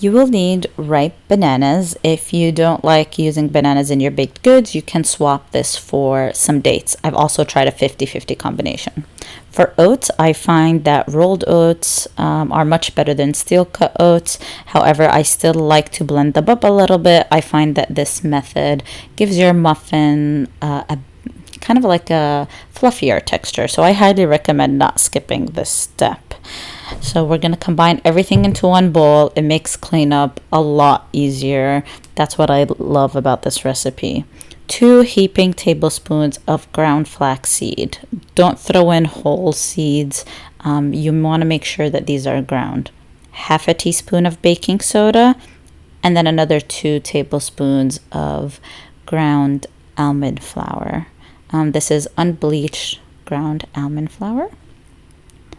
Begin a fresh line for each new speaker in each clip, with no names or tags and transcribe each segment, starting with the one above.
You will need ripe bananas. If you don't like using bananas in your baked goods, you can swap this for some dates. I've also tried a 50-50 combination. For oats, I find that rolled oats are much better than steel cut oats. However, I still like to blend them up a little bit. I find that this method gives your muffin a kind of like a fluffier texture. So I highly recommend not skipping this step. So we're going to combine everything into one bowl. It makes cleanup a lot easier. That's what I love about this recipe. 2 heaping tablespoons of ground flaxseed. Don't throw in whole seeds. You want to make sure that these are ground. Half a teaspoon of baking soda, and then another 2 tablespoons of ground almond flour. This is unbleached ground almond flour.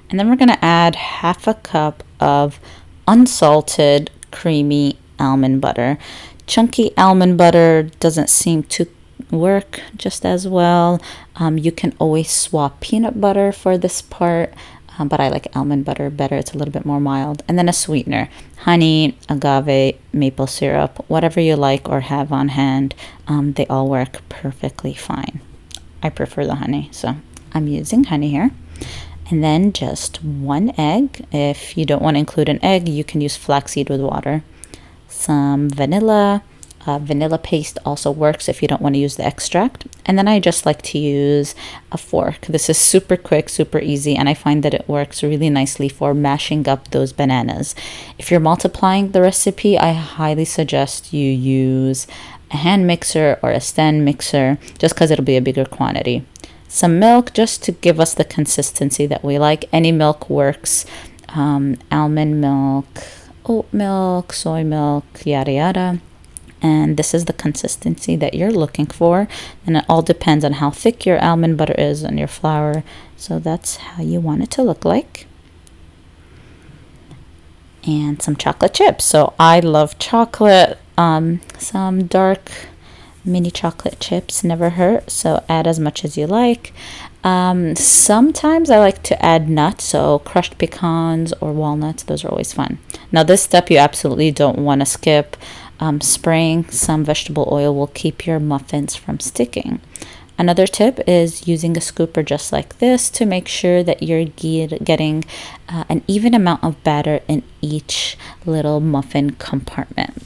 And then we're going to add half a cup of unsalted creamy almond butter. Chunky almond butter doesn't seem to work just as well. You can always swap peanut butter for this part, but I like almond butter better. It's a little bit more mild. And then a sweetener, honey, agave, maple syrup, whatever you like or have on hand. They all work perfectly fine. I prefer the honey, so I'm using honey here. And then just 1 egg. If you don't want to include an egg, you can use flaxseed with water. Some vanilla. Vanilla paste also works if you don't want to use the extract. And then I just like to use a fork. This is super quick, super easy, and I find that it works really nicely for mashing up those bananas. If you're multiplying the recipe, I highly suggest you use a hand mixer or a stand mixer, just because it'll be a bigger quantity. Some milk just to give us the consistency that we like. Any milk works. Almond milk, oat milk, soy milk, yada yada. And this is the consistency that you're looking for. And it all depends on how thick your almond butter is and your flour. So that's how you want it to look like. And some chocolate chips. So I love chocolate. Some dark mini chocolate chips never hurt, so add as much as you like. Sometimes I like to add nuts, so crushed pecans or walnuts. Those are always fun. Now this step you absolutely don't want to skip. Spraying some vegetable oil will keep your muffins from sticking. Another tip is using a scooper just like this to make sure that you're getting an even amount of batter in each little muffin compartment.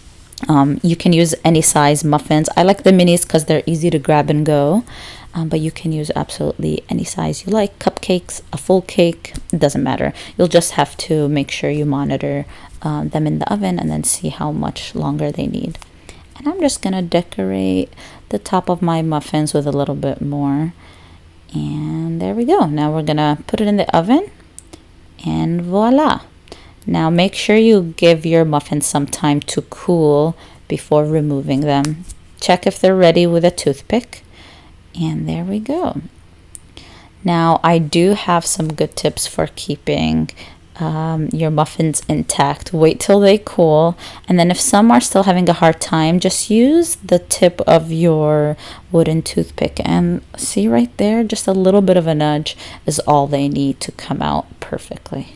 You can use any size muffins. I like the minis because they're easy to grab and go, but you can use absolutely any size you like. Cupcakes, a full cake, it doesn't matter. You'll just have to make sure you monitor them in the oven and then see how much longer they need. And I'm just going to decorate the top of my muffins with a little bit more. And there we go. Now we're going to put it in the oven, and voila. Now make sure you give your muffins some time to cool before removing them. Check if they're ready with a toothpick. And there we go. Now I do have some good tips for keeping your muffins intact. Wait till they cool, and then if some are still having a hard time, just use the tip of your wooden toothpick, and see right there, just a little bit of a nudge is all they need to come out perfectly.